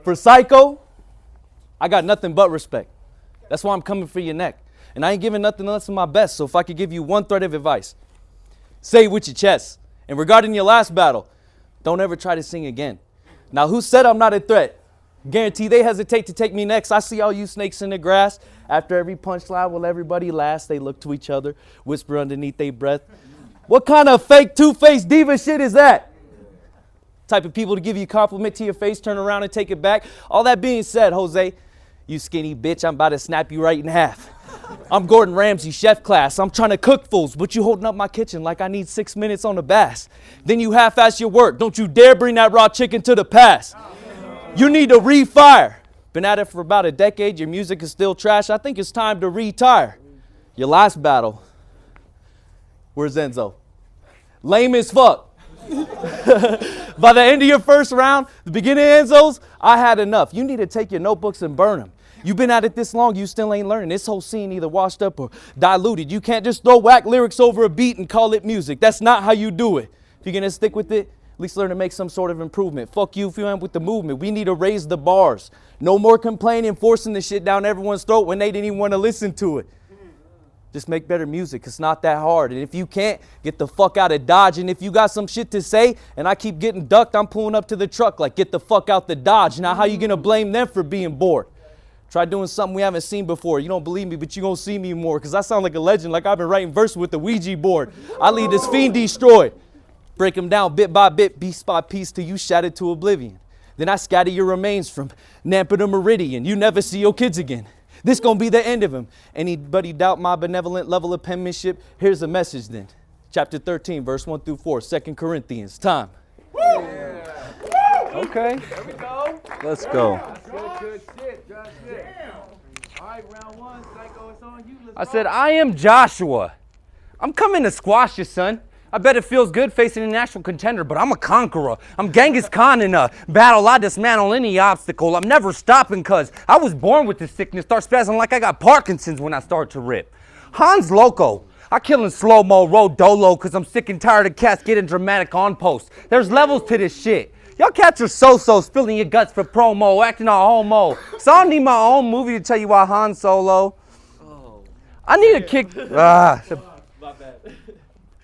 For Psycho, I got nothing but respect. That's why I'm coming for your neck. And I ain't giving nothing less than my best. So if I could give you one thread of advice, say it with your chest. And regarding your last battle, don't ever try to sing again. Now, who said I'm not a threat? Guarantee they hesitate to take me next. I see all you snakes in the grass. After every punchline, will everybody last? They look to each other, whisper underneath their breath. What kind of fake two-faced diva shit is that? Type of people to give you a compliment to your face, turn around and take it back. All that being said, Jose, you skinny bitch, I'm about to snap you right in half. I'm Gordon Ramsay, chef class. I'm trying to cook fools, but you holding up my kitchen like I need 6 minutes on the bass. Then you half-ass your work. Don't you dare bring that raw chicken to the past. You need to refire. Been at it for about a decade. Your music is still trash. I think it's time to retire. Your last battle, where's Enzo? Lame as fuck. By the end of your first round, the beginning of Enzo's, I had enough. You need to take your notebooks and burn them. You've been at it this long, you still ain't learning. This whole scene either washed up or diluted. You can't just throw whack lyrics over a beat and call it music. That's not how you do it. If you're going to stick with it, at least learn to make some sort of improvement. Fuck you if you ain't with the movement. We need to raise the bars. No more complaining, forcing the shit down everyone's throat when they didn't even want to listen to it. Just make better music. It's not that hard. And if you can't, get the fuck out of Dodge. And if you got some shit to say and I keep getting ducked, I'm pulling up to the truck like, get the fuck out the Dodge. Now how you going to blame them for being bored? Try doing something we haven't seen before. You don't believe me, but you going to see me more because I sound like a legend, like I've been writing verses with the Ouija board. I lead this fiend destroyed. Break them down bit by bit, piece by piece, till you shattered to oblivion. Then I scatter your remains from Nampa to Meridian. You never see your kids again. This gonna be the end of him. Anybody doubt my benevolent level of penmanship? Here's a message then. Chapter 13, verse 1 through 4, 2 Corinthians. Time. Yeah. Okay. There we go. Let's go. Good shit. All right, round one. Psycho, it's on you. Let's I go. said, I am Joshua. I'm coming to squash you, son. I bet it feels good facing a national contender, but I'm a conqueror. I'm Genghis Khan in a battle. I dismantle any obstacle. I'm never stopping because I was born with this sickness. Start spazzing like I got Parkinson's when I start to rip. Han's loco. I kill in slow-mo, road dolo, because I'm sick and tired of cats getting dramatic on post. There's levels to this shit. Y'all cats are so-so, spilling your guts for promo, acting all homo. So I need my own movie to tell you why Han Solo. I need a kick.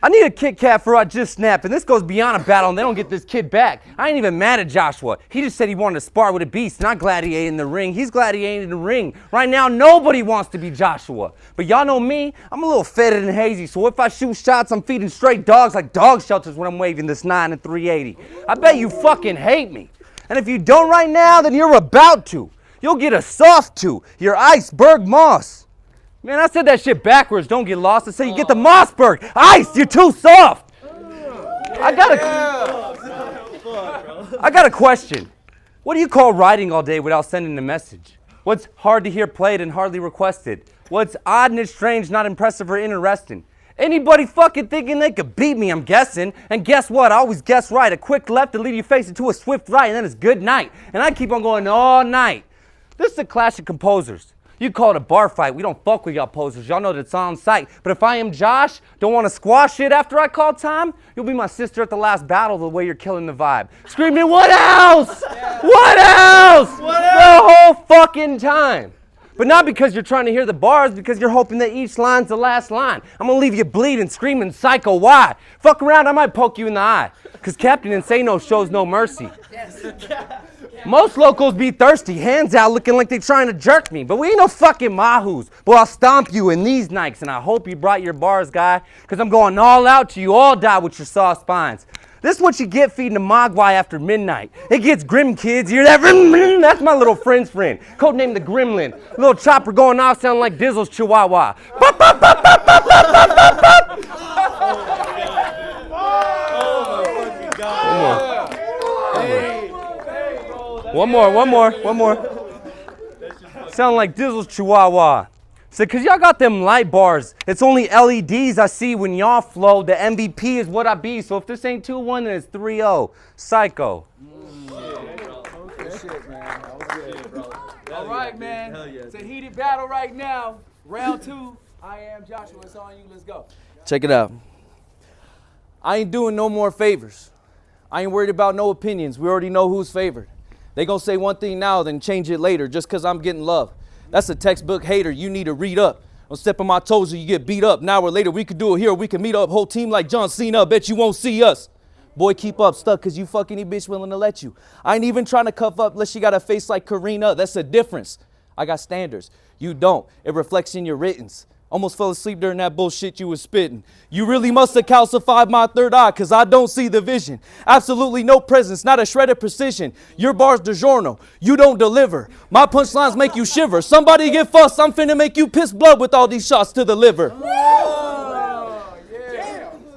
I need a Kit Kat for I just snapped, and this goes beyond a battle, and they don't get this kid back. I ain't even mad at Joshua. He just said he wanted to spar with a beast, not gladiate in the ring. He's gladiating in the ring. Right now, nobody wants to be Joshua. But y'all know me, I'm a little fetid and hazy, so if I shoot shots, I'm feeding straight dogs like dog shelters when I'm waving this 9 and 380. I bet you fucking hate me. And if you don't right now, then you're about to. You'll get a soft two, your iceberg moss. Man, I said that shit backwards. Don't get lost. I said you get the Mossberg. Ice, you're too soft. I got a question. What do you call writing all day without sending a message? What's hard to hear played and hardly requested? What's odd and strange, not impressive or interesting? Anybody fucking thinking they could beat me, I'm guessing. And guess what? I always guess right. A quick left to lead your face into a swift right, and then it's good night. And I keep on going all night. This is a clash of composers. You call it a bar fight. We don't fuck with y'all posers. Y'all know that it's on sight. But if I am Josh, don't want to squash it after I call time, you'll be my sister at the last battle the way you're killing the vibe. Screaming, what else? Yeah. What else? What else? The whole fucking time. But not because you're trying to hear the bars, because you're hoping that each line's the last line. I'm going to leave you bleeding, screaming, Psycho, why? Fuck around, I might poke you in the eye. Because Captain Insano shows no mercy. Yes. Most locals be thirsty, hands out looking like they trying to jerk me. But we ain't no fucking mahoos. But I'll stomp you in these Nikes, and I hope you brought your bars, guy, because I'm going all out till you all die with your soft spines. This is what you get feeding a mogwai after midnight. It gets grim, kids. You hear that? That's my little friend's friend. Codename the Gremlin. Little chopper going off sounding like Dizzle's Chihuahua. Bop, bop, bop, bop, bop, bop, bop, bop, One more. Sound like Dizzle's Chihuahua. So, cause y'all got them light bars. It's only LEDs I see when y'all flow. The MVP is what I be. So if this ain't 2-1, then it's 3-0. Psycho. Shit, man. That was good, bro. All right, man. It's a heated battle right now. Round 2. I am Joshua. It's on you. Let's go. Check it out. I ain't doing no more favors. I ain't worried about no opinions. We already know who's favored. They gonna say one thing now, then change it later just cause I'm getting love. That's a textbook hater, you need to read up. Don't step on my toes or you get beat up. An hour later, we could do it here, we can meet up. Whole team like John Cena, bet you won't see us. Boy, keep up, stuck cause you fuck any bitch willing to let you. I ain't even trying to cuff up unless she got a face like Karina, that's a difference. I got standards, you don't. It reflects in your writtens. Almost fell asleep during that bullshit you was spitting. You really must have calcified my third eye, cause I don't see the vision. Absolutely no presence, not a shred of precision. Your bar's DiGiorno, you don't deliver. My punchlines make you shiver. Somebody get fussed, I'm finna make you piss blood with all these shots to the liver.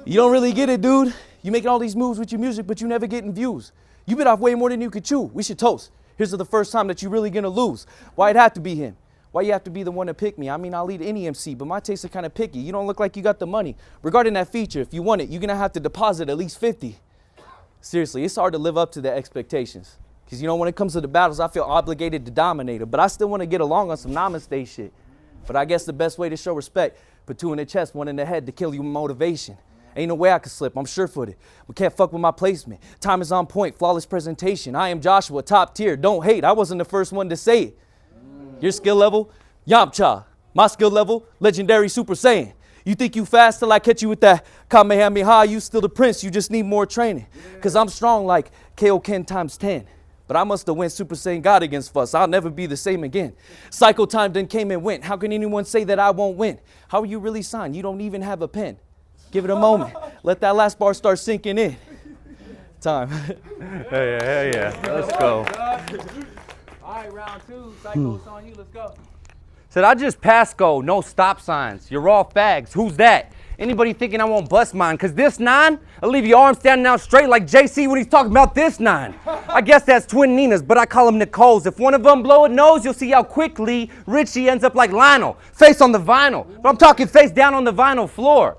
You don't really get it, dude. You making all these moves with your music, but you never getting views. You bit off way more than you could chew. We should toast. Here's the first time that you really gonna lose. Why it have to be him? Why you have to be the one to pick me? I mean, I'll lead any MC, but my tastes are kind of picky. You don't look like you got the money. Regarding that feature, if you want it, you're going to have to deposit at least 50. Seriously, it's hard to live up to the expectations. Because, you know, when it comes to the battles, I feel obligated to dominate them. But I still want to get along on some namaste shit. But I guess the best way to show respect, put two in the chest, one in the head to kill you with motivation. Ain't no way I could slip, I'm sure-footed. We can't fuck with my placement. Time is on point, flawless presentation. I am Joshua, top tier, don't hate. I wasn't the first one to say it. Your skill level, Yamcha. My skill level, legendary Super Saiyan. You think you fast till I catch you with that Kamehameha, you still the prince, you just need more training. Cause I'm strong like Kaioken times 10. But I must have went Super Saiyan God against Fuss. I'll never be the same again. Psycho time then came and went. How can anyone say that I won't win? How are you really signed? You don't even have a pen. Give it a moment. Let that last bar start sinking in. Time. Hey, yeah. Let's go. All right, round two. Psycho, it's on you. Let's go. Said I just passed go, no stop signs. You're all fags. Who's that? Anybody thinking I won't bust mine? Cause this 9, I'll leave your arm standing out straight like JC when he's talking about this 9. I guess that's twin Ninas, but I call them Nicole's. If one of them blow a nose, you'll see how quickly Richie ends up like Lionel. Face on the vinyl, but I'm talking face down on the vinyl floor.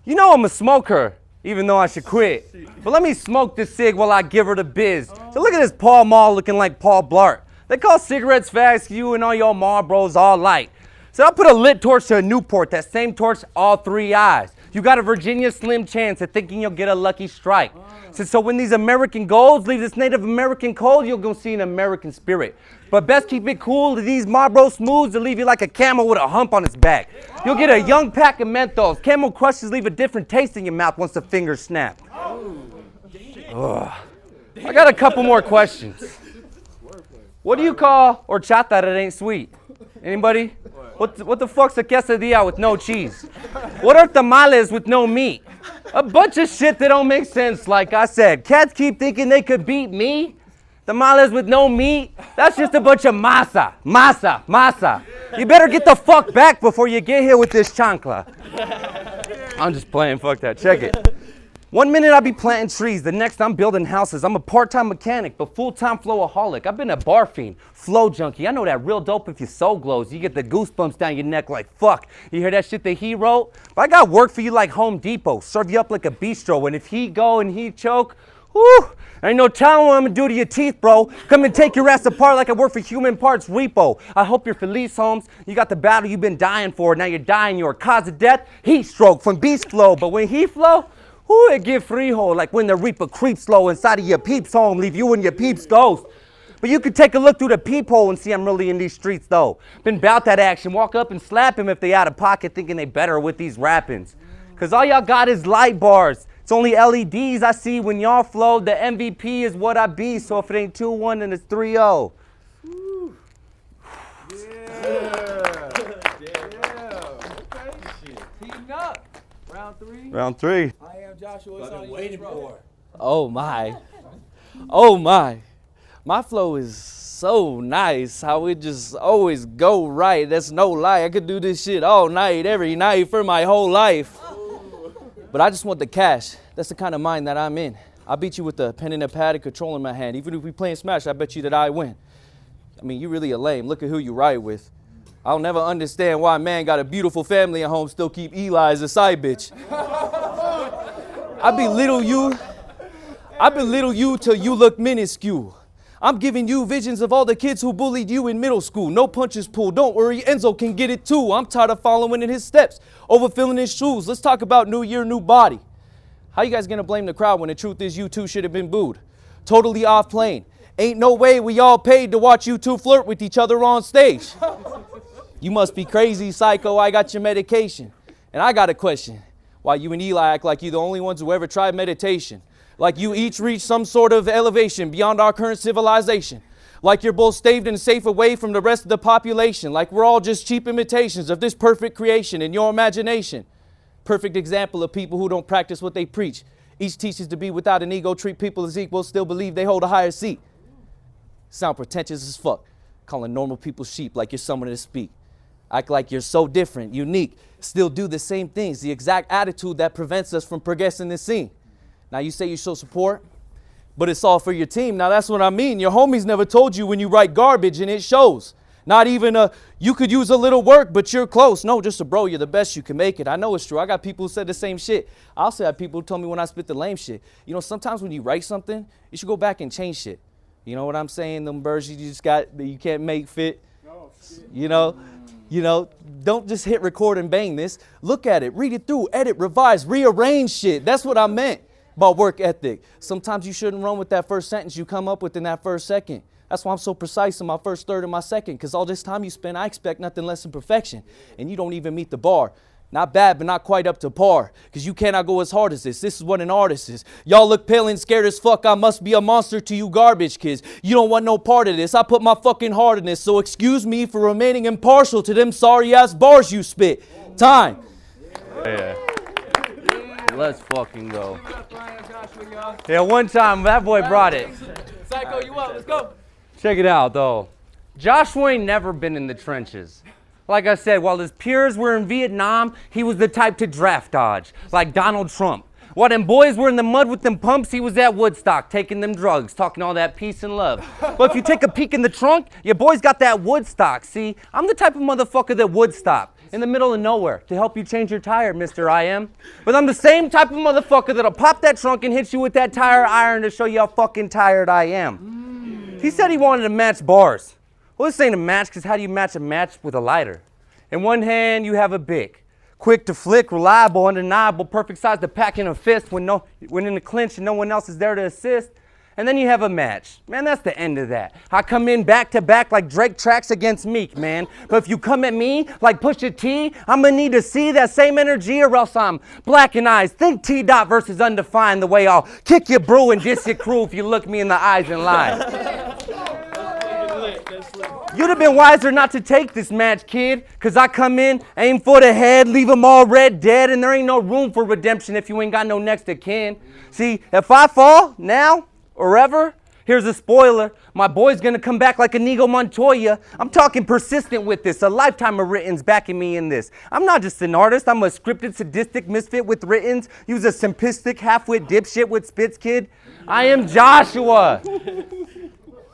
You know I'm a smoker, even though I should quit. But let me smoke this cig while I give her the biz. So look at this Paul Mall looking like Paul Blart. They call cigarettes fags, you and all your Marlboros all light. So I put a lit torch to a Newport, that same torch, all 3 eyes. You got a Virginia slim chance at thinking you'll get a lucky strike. So when these American golds leave this Native American cold, you'll go see an American spirit. But best keep it cool to these Marlboro smooths to leave you like a camel with a hump on its back. You'll get a young pack of Menthos. Camel crushes leave a different taste in your mouth once the fingers snap. Ugh. I got a couple more questions. What do you call horchata that ain't sweet? Anybody? What the fuck's a quesadilla with no cheese? What are tamales with no meat? A bunch of shit that don't make sense, like I said. Cats keep thinking they could beat me. Tamales with no meat? That's just a bunch of masa. Masa, masa. You better get the fuck back before you get here with this chancla. I'm just playing, fuck that, check it. 1 minute I be planting trees, the next I'm building houses. I'm a part-time mechanic, but full-time flowaholic. I've been a bar fiend, flow junkie. I know that real dope if your soul glows. You get the goosebumps down your neck like fuck. You hear that shit that he wrote? But I got work for you like Home Depot. Serve you up like a bistro, and if he go and he choke, whew, ain't no telling what I'm gonna do to your teeth, bro. Come and take your ass apart like I work for Human Parts Repo. I hope you're Felice Holmes. You got the battle you've been dying for. Now you're dying. You're a cause of death. Heat stroke from beast flow. But when he flow, ooh, it give freehold, like when the reaper creeps slow inside of your peeps home, leave you and your peeps ghost. But you can take a look through the peephole and see I'm really in these streets though. Been bout that action, walk up and slap him if they out of pocket thinking they better with these rappings. Cause all y'all got is light bars. It's only LEDs I see when y'all flow. The MVP is what I be, so if it ain't 2-1 then it's 3-0. Heating up. Round 3. Round 3. I am Joshua. It's on you. Waiting for. Oh my. Oh my. My flow is so nice. How it just always go right. That's no lie. I could do this shit all night, every night for my whole life. But I just want the cash. That's the kind of mind that I'm in. I beat you with a pen and a pad and control in my hand. Even if we playing Smash, I bet you that I win. I mean, you really a lame. Look at who you ride with. I'll never understand why a man got a beautiful family at home still keep Eli as a side bitch. I belittle you till you look minuscule. I'm giving you visions of all the kids who bullied you in middle school. No punches pulled, don't worry, Enzo can get it too. I'm tired of following in his steps, overfilling his shoes. Let's talk about new year, new body. How you guys gonna blame the crowd when the truth is you two should have been booed? Totally off plane. Ain't no way we all paid to watch you two flirt with each other on stage. You must be crazy, Psycho. I got your medication. And I got a question. Why you and Eli act like you're the only ones who ever tried meditation. Like you each reached some sort of elevation beyond our current civilization. Like you're both staved and safe away from the rest of the population. Like we're all just cheap imitations of this perfect creation in your imagination. Perfect example of people who don't practice what they preach. Each teaches to be without an ego, treat people as equal, still believe they hold a higher seat. Sound pretentious as fuck. Calling normal people sheep like you're someone to speak. Act like you're so different, unique. Still do the same things. The exact attitude that prevents us from progressing this scene. Now you say you show support, but it's all for your team. Now that's what I mean. Your homies never told you when you write garbage and it shows. Not even you could use a little work, but you're close. No, just a bro, you're the best, you can make it. I know it's true. I got people who said the same shit. I also have people who told me when I spit the lame shit. You know, sometimes when you write something, you should go back and change shit. You know what I'm saying? Them birds you just got that you can't make fit. Oh, shit. You know, don't just hit record and bang this. Look at it, read it through, edit, revise, rearrange shit. That's what I meant about work ethic. Sometimes you shouldn't run with that first sentence you come up with in that first second. That's why I'm so precise in my first third and my second, because all this time you spend, I expect nothing less than perfection. And you don't even meet the bar. Not bad, but not quite up to par, because you cannot go as hard as this. This is what an artist is. Y'all look pale and scared as fuck. I must be a monster to you garbage kids. You don't want no part of this. I put my fucking heart in this, so excuse me for remaining impartial to them sorry-ass bars you spit. Time. Yeah. Let's fucking go. Yeah, one time that boy brought it. Psycho, you up? Let's go. Check it out, though. Joshua ain't never been in the trenches. Like I said, while his peers were in Vietnam, he was the type to draft dodge, like Donald Trump. While them boys were in the mud with them pumps, he was at Woodstock, taking them drugs, talking all that peace and love. But if you take a peek in the trunk, your boy's got that Woodstock. See, I'm the type of motherfucker that would stop in the middle of nowhere to help you change your tire, Mr. I Am. But I'm the same type of motherfucker that'll pop that trunk and hit you with that tire iron to show you how fucking tired I am. He said he wanted to match bars. Well, this ain't a match, because how do you match a match with a lighter? In one hand, you have a Bic. Quick to flick, reliable, undeniable, perfect size to pack in a fist when in the clinch and no one else is there to assist. And then you have a match. Man, that's the end of that. I come in back to back like Drake tracks against Meek, man. But if you come at me like Pusha T, I'm gonna need to see that same energy or else I'm black in eyes. Think T-Dot versus Undefined, the way I'll kick your brew and diss your crew if you look me in the eyes and lie. You'd have been wiser not to take this match, kid, because I come in, aim for the head, leave them all red dead, and there ain't no room for redemption if you ain't got no next of kin. See, if I fall now or ever, here's a spoiler. My boy's going to come back like Inigo Montoya. I'm talking persistent with this, a lifetime of writtens backing me in this. I'm not just an artist, I'm a scripted, sadistic misfit with writtens. Use a simplistic, half-wit dipshit with spits, kid. I am Joshua.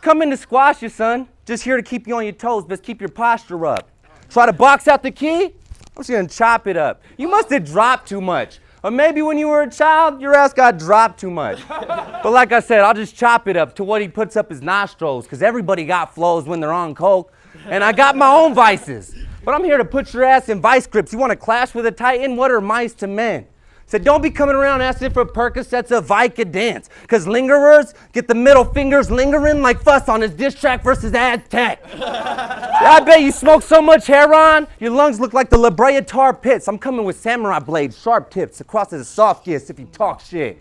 Coming to squash you, son. Just here to keep you on your toes, but keep your posture up. Try to box out the key? I'm just gonna chop it up. You must have dropped too much. Or maybe when you were a child, your ass got dropped too much. But like I said, I'll just chop it up to what he puts up his nostrils, because everybody got flows when they're on coke. And I got my own vices. But I'm here to put your ass in vice grips. You wanna clash with a titan? What are mice to men? Said, don't be coming around asking for Percocets of Vicodance, because lingerers get the middle fingers lingering like Fuss on his diss track versus Aztec. I bet you smoke so much heroin, your lungs look like the La Brea tar pits. I'm coming with samurai blades, sharp tips, across as a soft kiss if you talk shit.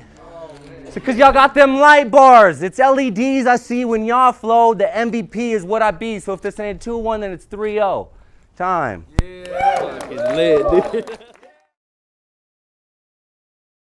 Because y'all got them light bars. It's LEDs I see when y'all flow. The MVP is what I be. So if this ain't 2-1, then it's 3-0. Time. Yeah. Fucking lit, dude.